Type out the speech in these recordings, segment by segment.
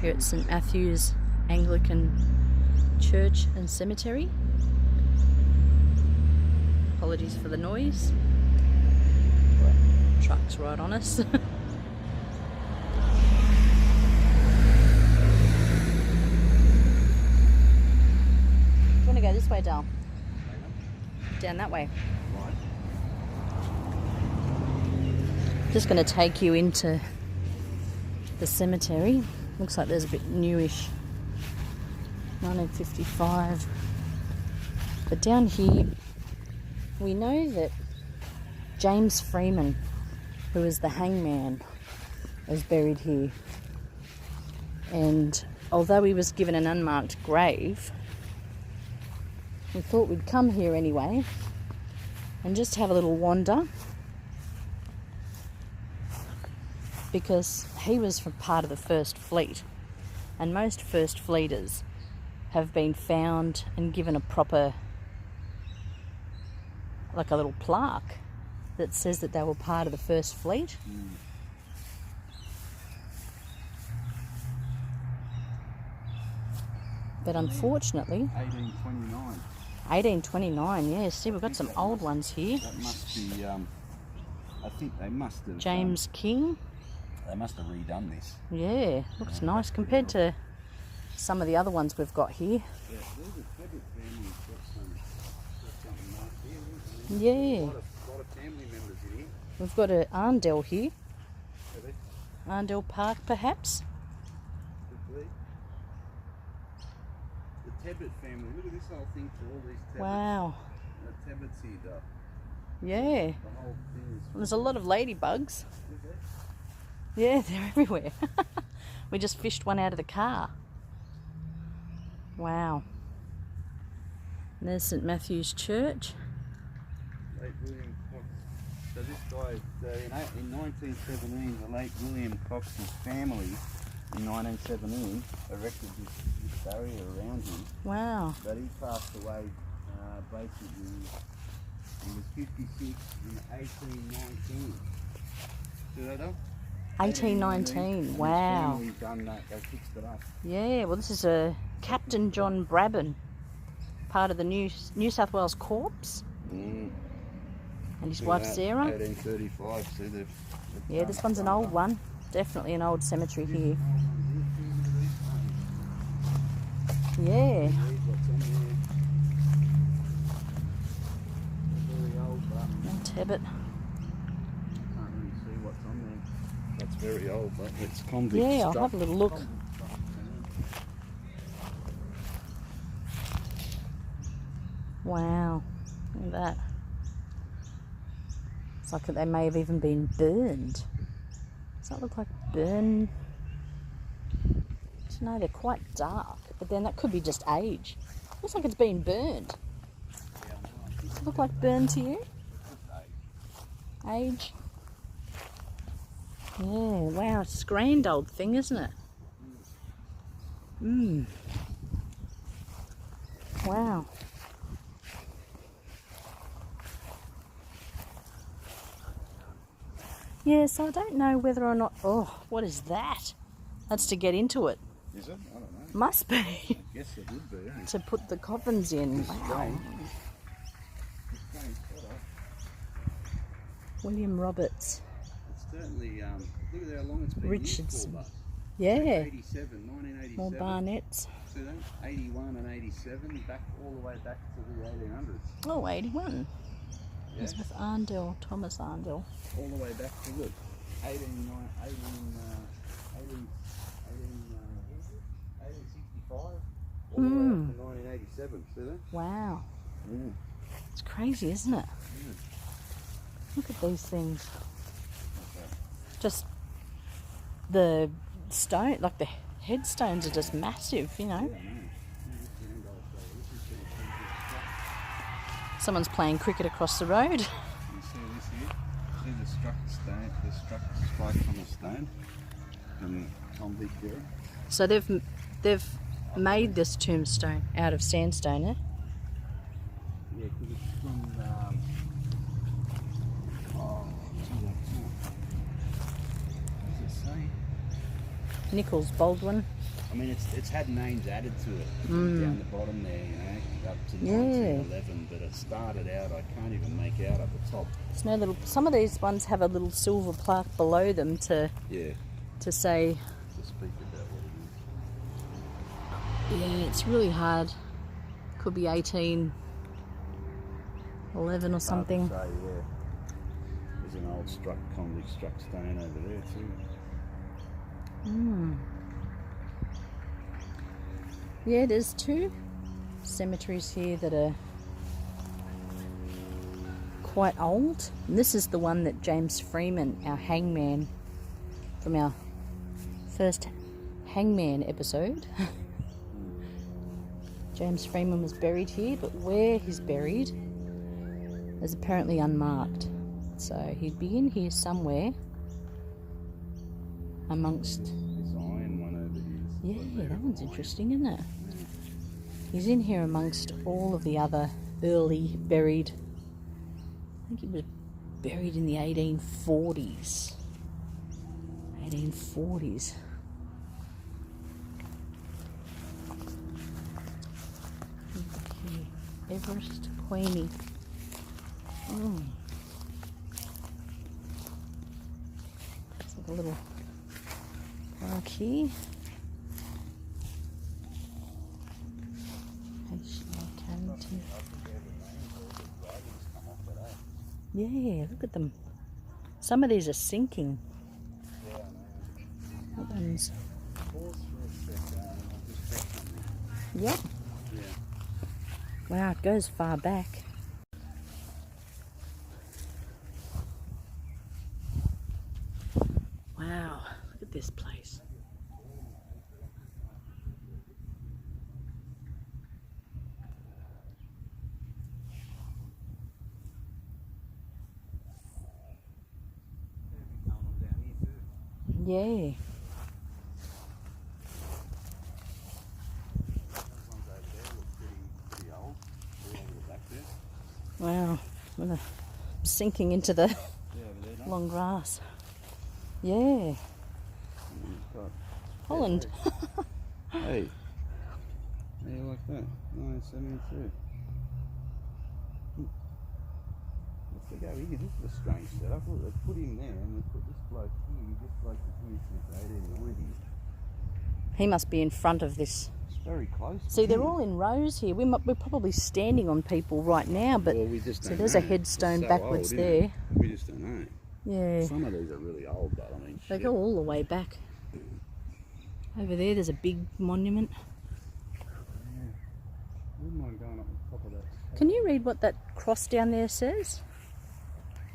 Here at St Matthew's Anglican Church and Cemetery. Apologies for the noise. Truck's right on us. Do you want to go this way, Dal? Down that way. Just going to take you into the cemetery. Looks like there's a bit newish. 1955. But down here, we know that James Freeman, who was the hangman, is buried here. And although he was given an unmarked grave, we thought we'd come here anyway and just have a little wander, because he was from part of the First Fleet, and most First Fleeters have been found and given a proper, like a little plaque that says that they were part of the First Fleet. But unfortunately, 1829. 1829, yes. See, we've got some old ones here. That must be, I think they must have... James King. They must have redone this. Yeah, looks nice compared to some of the other ones we've got here. Yeah, there's a Tebbutt family got something nice here. Yeah. A lot of family members in here. We've got a Arndell here. Have they? Arndell Park, perhaps. Could be. The Tebbutt family. Look at this whole thing for all these Tebbutts. Wow. The Tebbutts here, though. Yeah. The whole thing is... There's a lot of ladybugs. Is there? Yeah, they're everywhere. We just fished one out of the car. Wow. And there's St Matthew's Church. Late William Cox. So this guy, in 1917, the late William Cox's family, in 1917, erected this barrier around him. Wow. But he passed away, basically, he was 56 in 1819. See that up? 1819, wow. His family done that, they fixed it up. Yeah, well, this is a Captain John Brabham, part of the New South Wales Corps, and his wife Sarah. 1835, see they've Yeah, this one's an old one. Definitely an old cemetery here. Yeah. Tebbutt. Can't really see what's on there. That's very old, but it's convict Yeah, I'll stuff. have a little look. Wow, look at that. It's like they may have even been burned. Does that look like burn? No, they're quite dark, but then that could be just age. Looks like it's been burned. Does it look like burned to you? Age? Yeah, wow, it's a grand old thing, isn't it? Wow. Yeah, so I don't know whether or not... Oh, what is that? That's to get into it. Is it? I don't know. Must be. I guess it would be, eh? To put the coffins in. Wow. William Roberts. It's certainly, look at how long it's been Richardson. used for, Yeah. 1987. More barnets. See that? 81 and 87, back all the way back to the 1800s. Oh, 81. Yeah. It's with Arndell, Thomas Arndell. All the way back to, look, 1865, all the way up to 1987. See that? Wow. Yeah. It's crazy, isn't it? Yeah. Look at these things. Just the stone, like the headstones are just massive, you know. Someone's playing cricket across the road. You see this here? See the struck stone, the struck spike on the stone in convict era. So they've made this tombstone out of sandstone, eh? Yeah, because it's from what does it say? Nichols Baldwin. I mean, it's had names added to it down the bottom there, you know, up to Yeah. 1911, but it started out, I can't even make out at the top. There's no little. Some of these ones have a little silver plaque below them to say. To speak about what it is. Yeah, it's really hard. Could be 1811 or something. Hard to say, yeah. There's an old convict struck stone over there too. Yeah, there's 2 cemeteries here that are quite old. And this is the one that James Freeman, our hangman from our First Hangman episode. James Freeman was buried here, but where he's buried is apparently unmarked. So he'd be in here somewhere amongst... This iron one over here. Yeah, that one's interesting, isn't it? He's in here amongst all of the other early buried... I think he was buried in the 1840s. 1840s. Okay. Everest Queenie. It's like a little park here. Yeah, look at them. Some of these are sinking. That one's... Yep. Wow, it goes far back. Wow, look at this place. Yeah. Wow, sinking into the long grass. Yeah. Holland. Hey. How you like that? 1972. Let's go here. This is a strange setup. Look, they put him there and they put this bloke here. This bloke is here since 1890. He must be in front of this. It's very close. See, they're all in rows here. We're probably standing on people right now, but well, we just don't there's know. a headstone So backwards old, there. We just don't know. Yeah. Some of these are really old, but I mean, They shit. go all the way back. Over there's a big monument. Yeah. Wouldn't mind going up the top of that. Can you read what that cross down there says?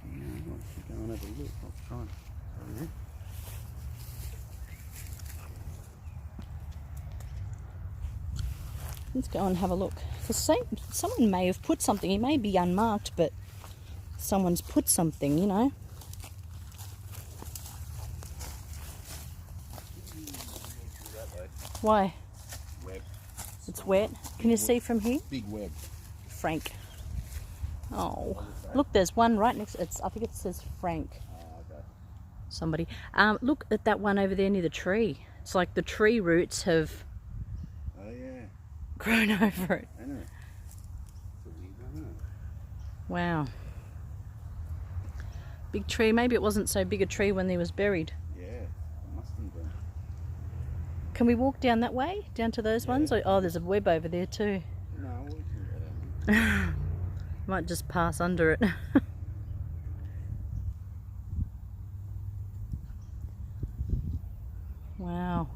Yeah, I'd like to go and have a look. I'll try. Oh, yeah. Let's go and have a look. Because someone may have put something. It may be unmarked, but someone's put something, you know. Why? Web. It's wet. Can you see from here? Big web. Frank. Oh, look, there's one right next. I think it says Frank. Oh, okay. Somebody. Look at that one over there near the tree. It's like the tree roots have Oh, yeah. grown over it. I know. It's a weird one, isn't it? Wow. Big tree. Maybe it wasn't so big a tree when he was buried. Yeah, it must have been. Can we walk down that way? Down to those ones? Oh, there's a web over there too. No, we can go that one. Might just pass under it. Wow.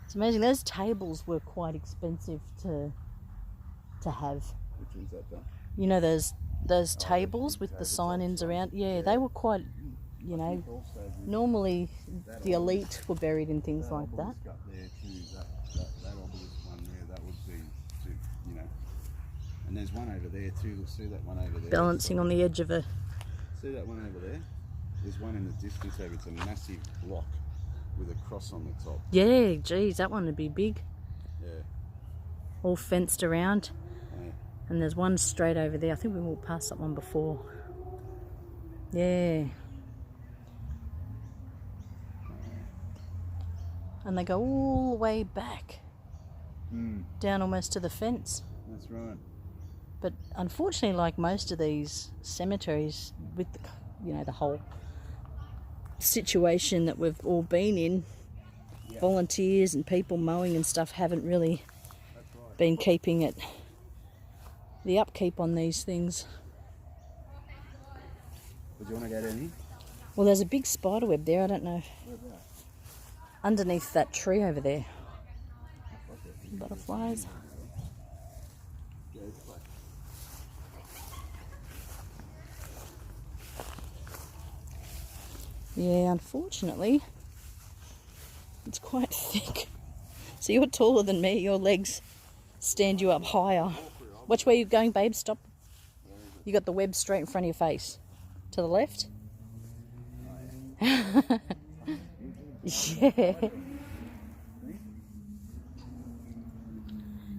It's amazing. Those tables were quite expensive to have. Which one's that done? You know those tables with the sign-ins around? Yeah, they were quite, you know, normally the elite were buried in things like that. Up there too, that obelisk one there, that would be, you know. And there's one over there too. You'll see that one over there. Balancing on the edge of a... See that one over there? There's one in the distance over. It's a massive block with a cross on the top. Yeah, geez, that one would be big. Yeah. All fenced around. Yeah. And there's one straight over there. I think we walked past that one before. Yeah. And they go all the way back, down almost to the fence. That's right. But unfortunately, like most of these cemeteries, with the, the whole situation that we've all been in, volunteers and people mowing and stuff haven't really been keeping it, the upkeep on these things. Would you want to go down here? Well, there's a big spider web there. I don't know. Underneath that tree over there. Butterflies. Yeah, unfortunately, it's quite thick. So you're taller than me. Your legs stand you up higher. Watch where you're going, babe. Stop. You got the web straight in front of your face. To the left. Yeah.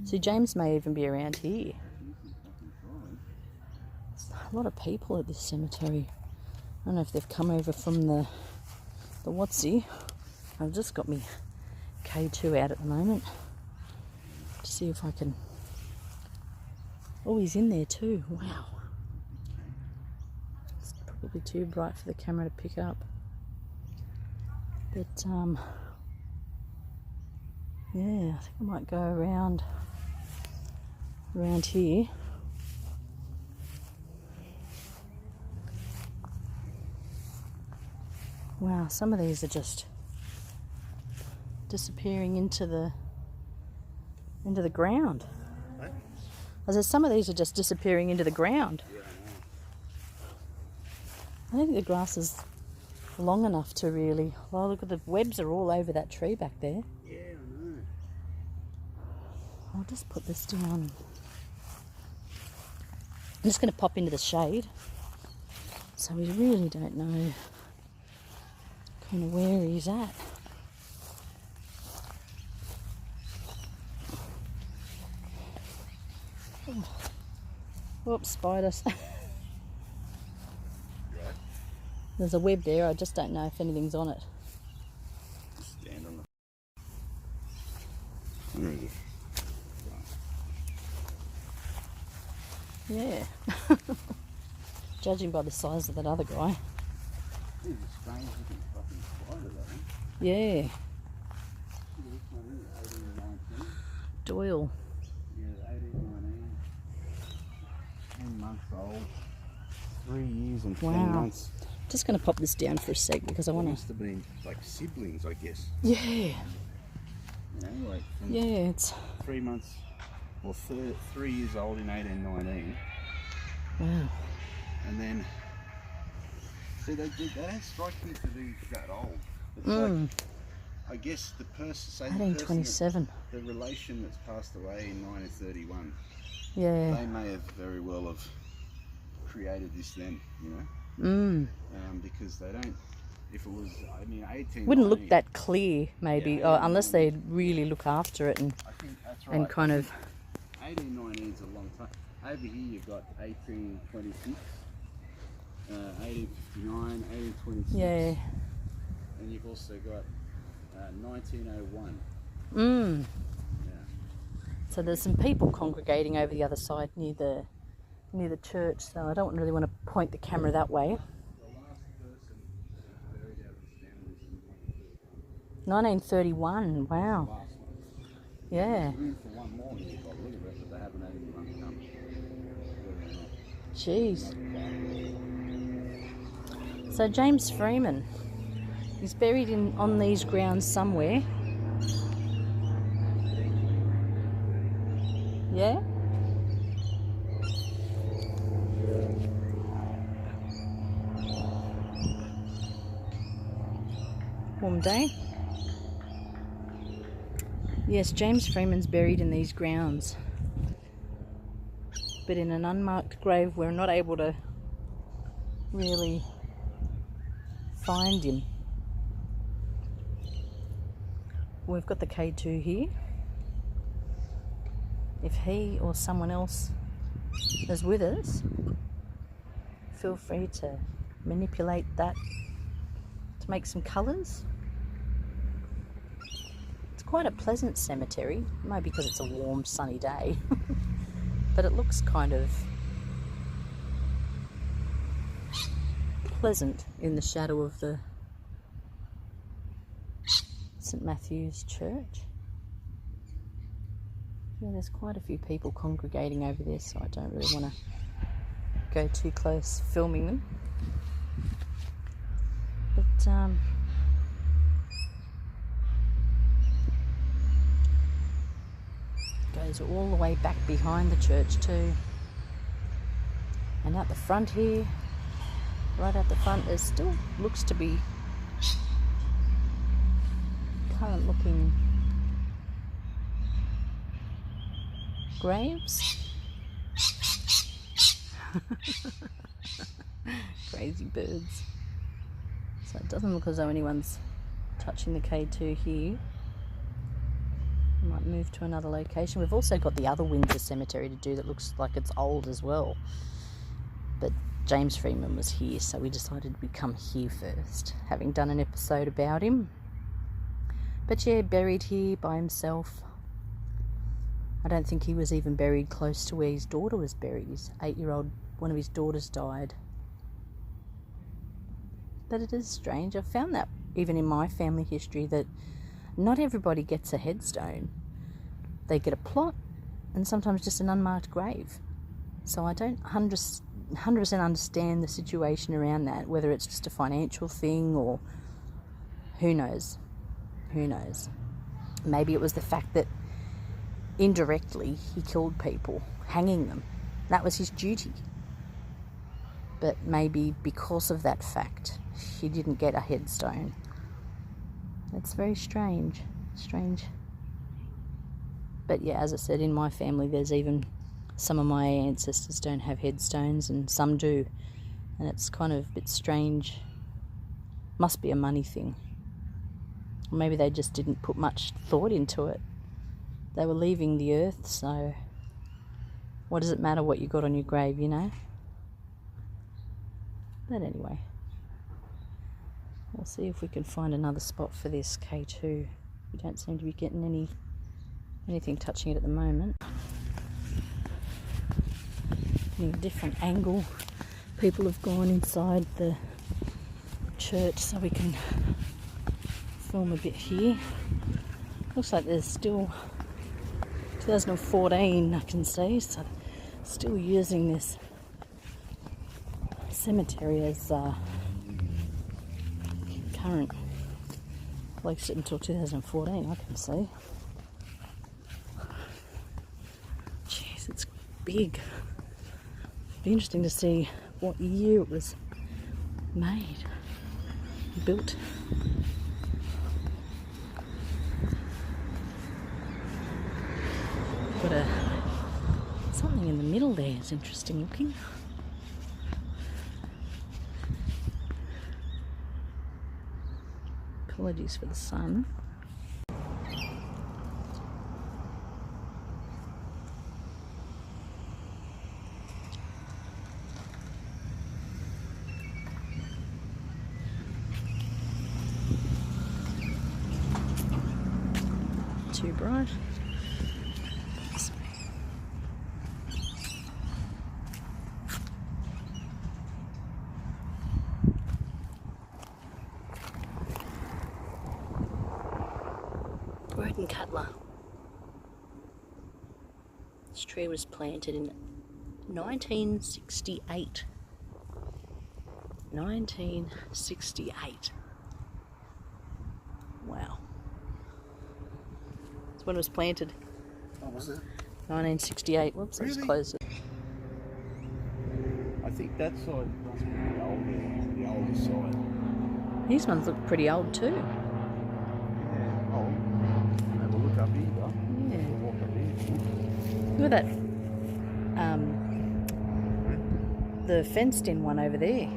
See, James may even be around here. There's a lot of people at this cemetery. I don't know if they've come over from the Watsy. I've just got me K2 out at the moment to see if I can. Oh, he's in there too. Wow. It's probably too bright for the camera to pick up. But yeah, I think I might go around here. Wow, some of these are just disappearing into the ground. What? I said some of these are just disappearing into the ground. Yeah, I don't think the grass is long enough to really. Well, look at the webs are all over that tree back there. yeah, I know. I'll just put this down. I'm just going to pop into the shade. So we really don't know kind of where he's at. Oh. Whoops, spiders. There's a web there, I just don't know if anything's on it. Stand on the... There we go. Yeah. Judging by the size of that other guy. This is a strange looking fucking spider, though. Yeah. This one is 1819. Doyle. Yeah, 1819. 10 months old. 3 years and 10 Wow. months. Just going to pop this down for a sec because I They want must to. have been like siblings, I guess. Yeah. You know, like from Yeah, it's. 3 months, or 3 years old in 1819. Wow. And then, see, they don't strike me to be that old. It's Mm. like, I guess the person, say the 1827. the relation that's passed away in 1931, Yeah. they may have very well have created this then, you know, because they don't. If it was, I mean, 18. Wouldn't look that clear, maybe, Yeah, or unless they really look after it and I think that's right. and kind of. 1819 is a long time. Over here you've got 1826, 1859, 1826. Yeah. And you've also got 1901. Yeah. So there's some people congregating over the other side near the church. So I don't really want to point the camera that way. The last person buried out of this family is 1931. Wow. last one. Yeah. There's room for one more here by the look of it, but they haven't had anyone come. Jeez. So James Freeman, he's buried on these grounds somewhere. Yeah? Warm day. Yes, James Freeman's buried in these grounds, but in an unmarked grave. We're not able to really find him. We've got the K2 here. If he or someone else is with us, feel free to manipulate that to make some colours. quite a pleasant cemetery, maybe because it's a warm, sunny day. But it looks kind of pleasant in the shadow of the St Matthew's Church. Yeah, there's quite a few people congregating over there, so I don't really want to go too close filming them. But goes all the way back behind the church too. And out the front here, right out the front, there still looks to be current looking graves. Crazy birds. So it doesn't look as though anyone's touching the K2 here. I might move to another location. We've also got the other Windsor cemetery to do that looks like it's old as well. But James Freeman was here, so we decided we'd come here first, having done an episode about him. But yeah, buried here by himself. I don't think he was even buried close to where his daughter was buried. His 8-year-old, one of his daughters died. But it is strange. I've found that even in my family history that not everybody gets a headstone. They get a plot and sometimes just an unmarked grave. So I don't 100% understand the situation around that, whether it's just a financial thing or who knows. Who knows? Maybe it was the fact that indirectly he killed people, hanging them. That was his duty. But maybe because of that fact, he didn't get a headstone. It's very strange. But yeah, as I said, in my family, there's even some of my ancestors don't have headstones and some do. And it's kind of a bit strange. Must be a money thing. Or maybe they just didn't put much thought into it. They were leaving the earth, so what does it matter what you got on your grave, you know? But anyway, we'll see if we can find another spot for this K2. We don't seem to be getting anything touching it at the moment. Getting a different angle. People have gone inside the church so we can film a bit here. Looks like there's still 2014, I can see, so still using this cemetery as current, at least until 2014, I can see. Jeez, it's big. Be interesting to see what year it was made, built. Got something in the middle there is interesting looking. Apologies for the sun. Too bright. Rodent Cutler. This tree was planted in 1968. 1968. Wow. That's when it was planted. Oh, was it? 1968. Whoops, really? I just closed it. I think that side must be the older side. These ones look pretty old too. Yeah, old. Have a look up here. Yeah. Walk up here. Look at that. The fenced-in one over there. Yeah.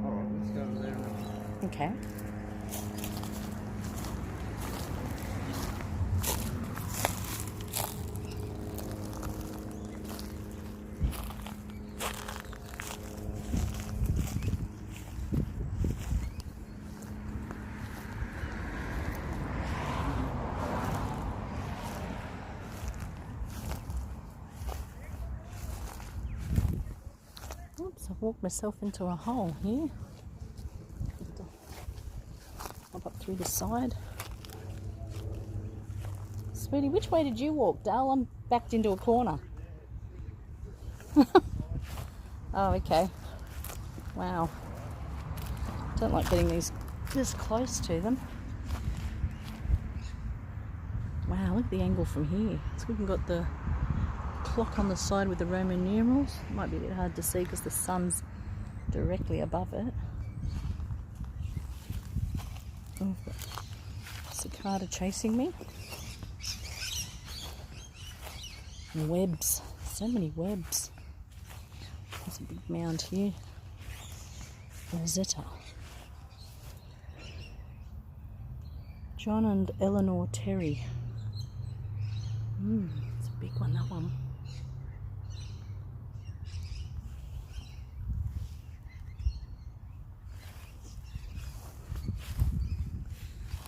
All right, let's go over there. Okay. walked myself into a hole here. Hop up through the side. Sweetie, which way did you walk, Dale? I'm backed into a corner. Oh, okay. Wow. Don't like getting these this close to them. Wow, look at the angle from here. It's even got the clock on the side with the Roman numerals. It might be a bit hard to see because the sun's directly above it. Oh, I've got a cicada chasing me. And webs. So many webs. There's a big mound here. Rosetta. John and Eleanor Terry. It's a big one, that one.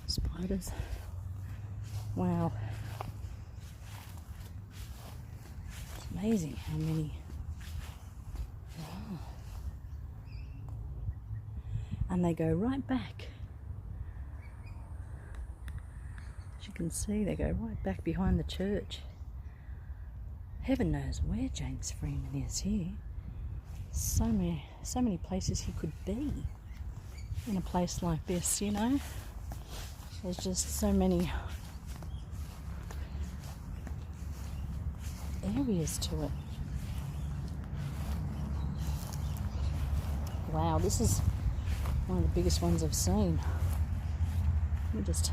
Spiders. Wow. It's amazing how many. Wow. And they go right back. As you can see, they go right back behind the church. Heaven knows where James Freeman is here. So many places he could be in a place like this, you know. There's just so many areas to it. Wow, this is one of the biggest ones I've seen. Let me just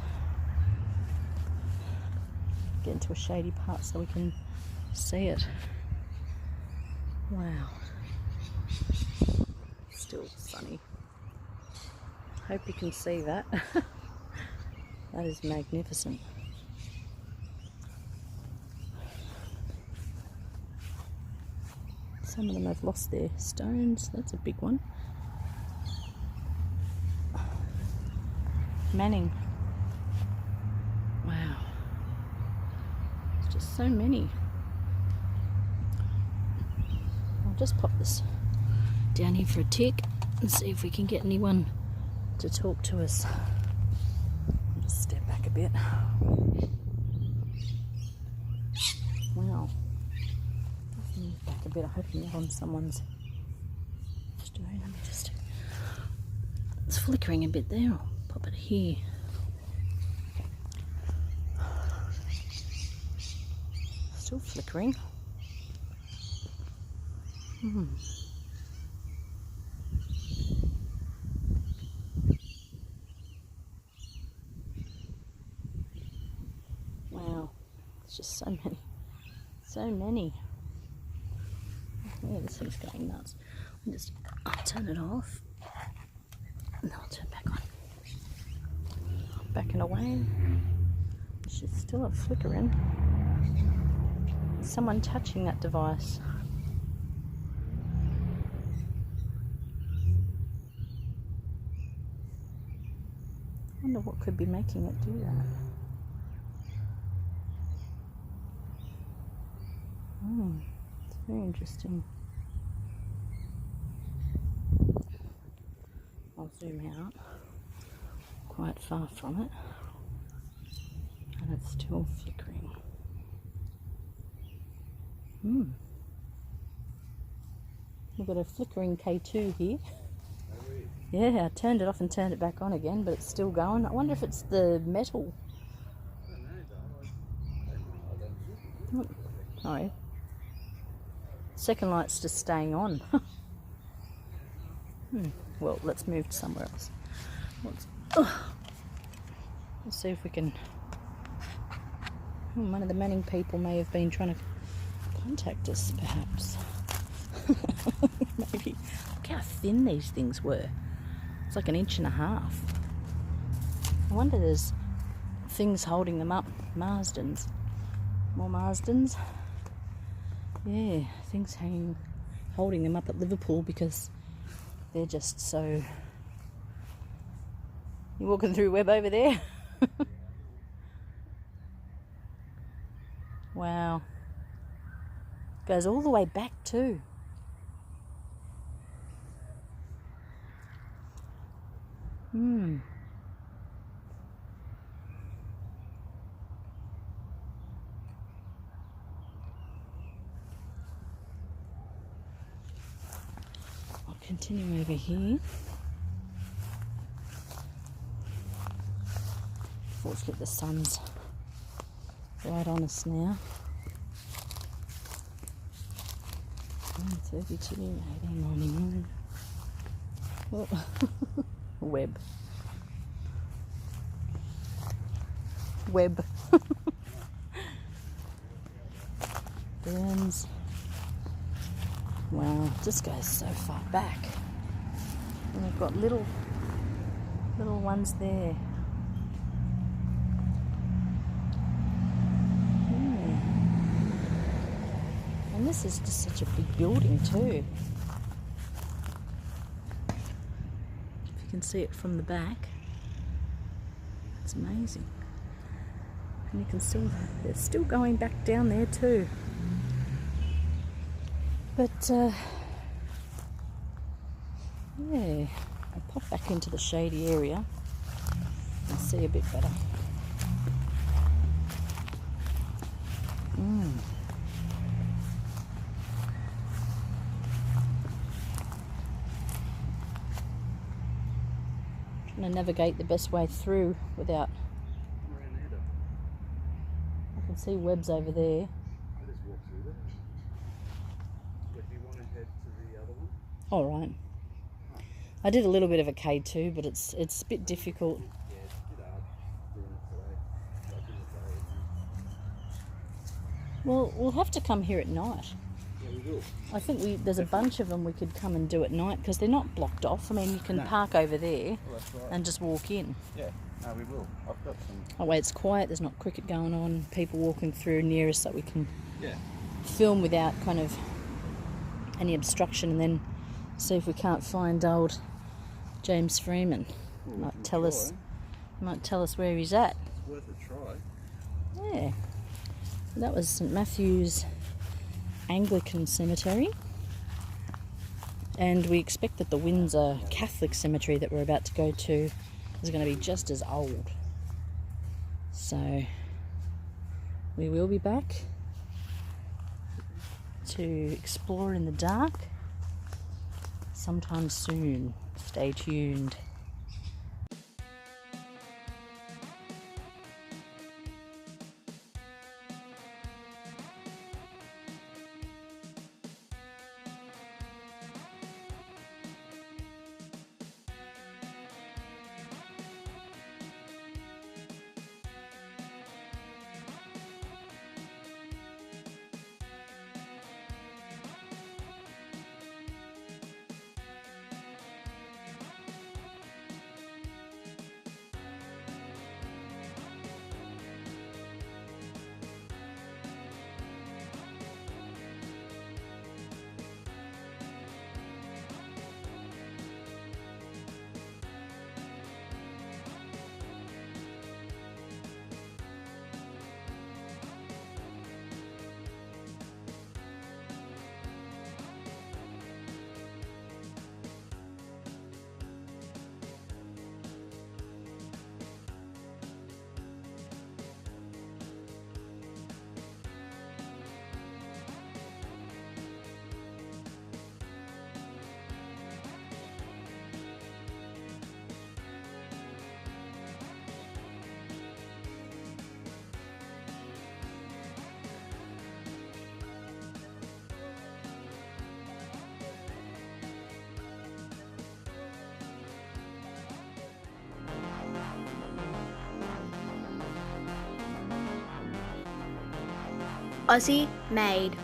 get into a shady part so we can see it. Wow. Still sunny. Hope you can see that. That is magnificent. Some of them have lost their stones. That's a big one. Manning. Wow. There's just so many. I'll just pop this down here for a tick and see if we can get anyone to talk to us. I'll just step back a bit. Wow. Let's move back a bit. I'm hoping that on someone's stone. Let me just. It's flickering a bit there. I'll pop it here. Still flickering. Wow, it's just so many. So many. Yeah, this thing's going nuts. I'll turn it off. And I'll turn it back on. Backing away. She's still a flickering. Someone touching that device. I wonder what could be making it do that. It's very interesting. I'll zoom out quite far from it, and it's still flickering. We've got a flickering K2 here. Yeah, I turned it off and turned it back on again, but it's still going. I wonder if it's the metal. Oh, second light's just staying on. Well, let's move to somewhere else. Let's see if we can. One of the Manning people may have been trying to contact us, perhaps. Maybe. Look how thin these things were. It's like 1.5 inches. I wonder there's things holding them up. Marsdens. More Marsdens. Yeah, things holding them up at Liverpool because they're just so. You're walking through web over there? Wow. Goes all the way back too. I'll continue over here. Fortunately, the sun's right on us now. 32, 1899. Oh. Web. Burns. Wow, it just goes so far back. And we've got little ones there. And this is just such a big building too. If you can see it from the back, it's amazing. And you can still, they're still going back down there too. But yeah, I'll pop back into the shady area and see a bit better. Trying to navigate the best way through without. I can see webs over there. I just walk through there. But do you want to head to the other one? All right. I did a little bit of a K2, but it's a bit difficult. Yeah, it's a bit hard doing it today. Like in the day. Well, we'll have to come here at night. Yeah, we will. I think there's a bunch of them we could come and do at night because they're not blocked off. I mean, you can park over there That's right. and just walk in. Yeah, no, we will. I've got some. That way it's quiet, there's not cricket going on, people walking through near us so we can Yeah. film without kind of any obstruction, and then see if we can't find old James Freeman. Might tell us where he's at. It's worth a try. Yeah. That was St Matthew's Anglican Cemetery. And we expect that the Windsor Catholic Cemetery that we're about to go to is going to be just as old. So we will be back to explore in the dark sometime soon. Stay tuned. Aussie made.